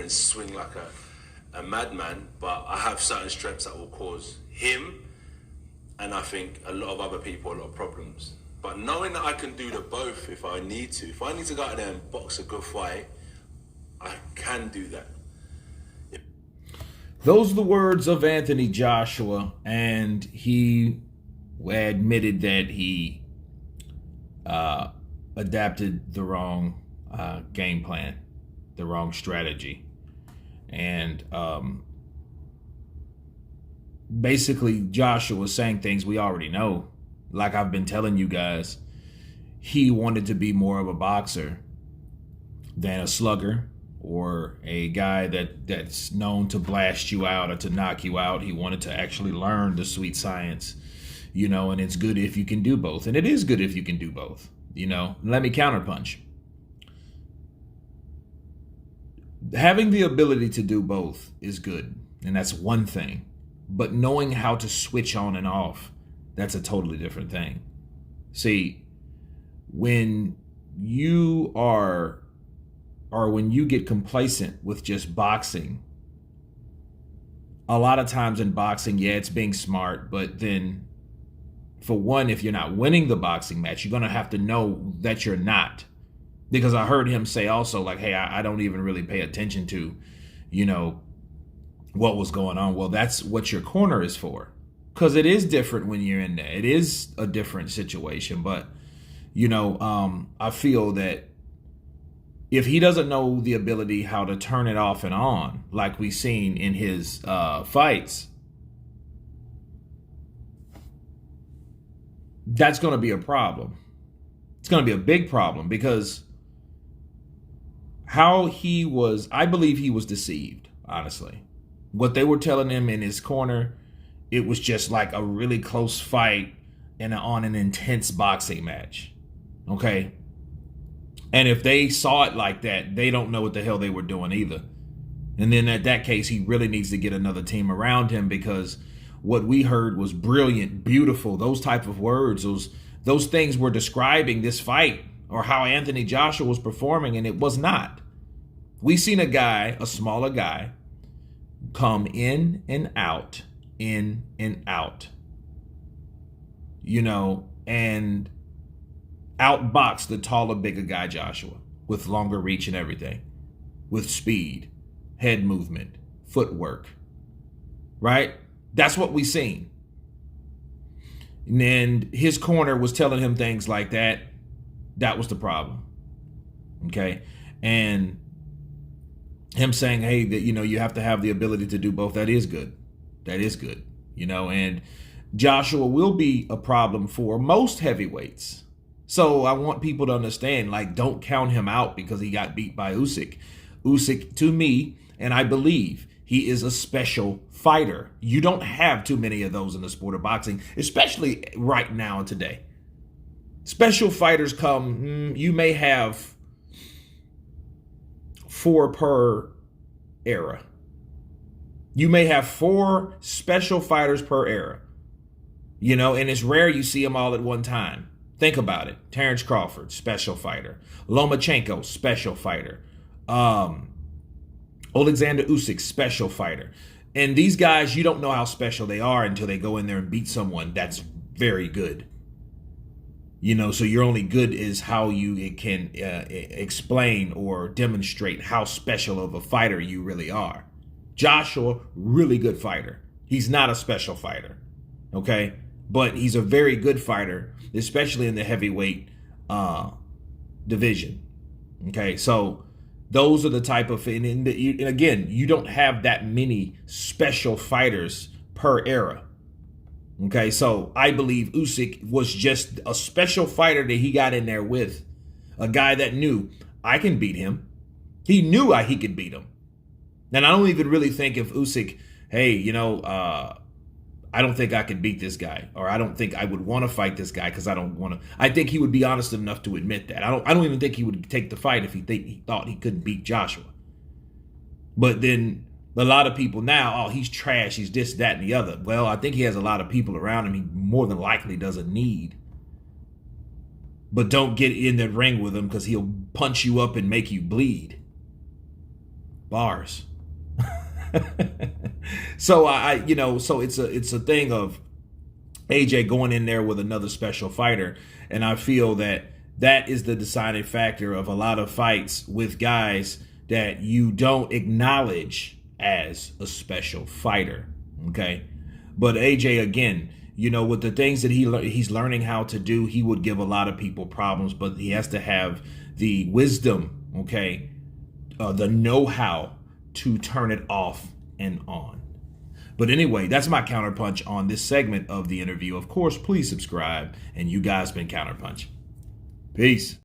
and swing like a madman, but I have certain strengths that will cause him, and I think a lot of other people, a lot of problems. But knowing that I can do the both if I need to go out there and box a good fight, I can do that. Those are the words of Anthony Joshua, and he admitted that he adapted the wrong game plan, the wrong strategy. And basically, Joshua was saying things we already know. Like I've been telling you guys, he wanted to be more of a boxer than a slugger or a guy that's known to blast you out or to knock you out. He wanted to actually learn the sweet science, and it's good if you can do both. And it is good if you can do both, Let me counterpunch. Having the ability to do both is good, and that's one thing. But knowing how to switch on and off, that's a totally different thing. See, when you when you get complacent with just boxing, a lot of times in boxing, it's being smart, but then for one, if you're not winning the boxing match, you're going to have to know that you're not. Because I heard him say also, like, hey, I don't even really pay attention to, what was going on. Well, that's what your corner is for. Because it is different when you're in there. It is a different situation. But, I feel that if he doesn't know the ability how to turn it off and on, like we've seen in his fights, that's going to be a problem. It's going to be a big problem because I believe he was deceived, honestly. What they were telling him in his corner, it was just like a really close fight on an intense boxing match. Okay? And if they saw it like that, they don't know what the hell they were doing either. And then at that case, he really needs to get another team around him because what we heard was brilliant, beautiful, those type of words, those things were describing this fight or how Anthony Joshua was performing, and it was not. We seen a smaller guy, come in and out, and outbox the taller, bigger guy Joshua with longer reach and everything, with speed, head movement, footwork, right? That's what we seen. And his corner was telling him things like that. That was the problem. Okay. And him saying, hey, that, you have to have the ability to do both. That is good. That is good. And Joshua will be a problem for most heavyweights. So I want people to understand, like, don't count him out because he got beat by Usyk. Usyk, to me, and I believe, he is a special fighter. You don't have too many of those in the sport of boxing, especially right now and today. Special fighters come, you may have 4 per era. You may have 4 special fighters per era. And it's rare you see them all at one time. Think about it. Terrence Crawford, special fighter. Lomachenko, special fighter. Oleksandr Usyk, special fighter. And these guys, you don't know how special they are until they go in there and beat someone that's very good. So you're only good is how you can explain or demonstrate how special of a fighter you really are. Joshua, really good fighter. He's not a special fighter, okay? But he's a very good fighter, especially in the heavyweight division, okay? So those are the type of, and again, you don't have that many special fighters per era. Okay, so I believe Usyk was just a special fighter that he got in there with. A guy that knew, I can beat him. He knew he could beat him. And I don't even really think if Usyk, hey, I don't think I could beat this guy. Or I don't think I would want to fight this guy because I don't want to. I think he would be honest enough to admit that. I don't even think he would take the fight if he thought he couldn't beat Joshua. But then a lot of people now, oh, he's trash, he's this, that, and the other. Well, I think he has a lot of people around him he more than likely doesn't need. But don't get in the ring with him because he'll punch you up and make you bleed. Bars. So so it's a thing of AJ going in there with another special fighter, and I feel that is the deciding factor of a lot of fights with guys that you don't acknowledge as a special fighter. Okay, but AJ, again, with the things that he's learning how to do, he would give a lot of people problems, but he has to have the wisdom, okay, the know-how to turn it off and on. But anyway, that's my counterpunch on this segment of the interview. Of course, please subscribe, and you guys been Counterpunch. Peace.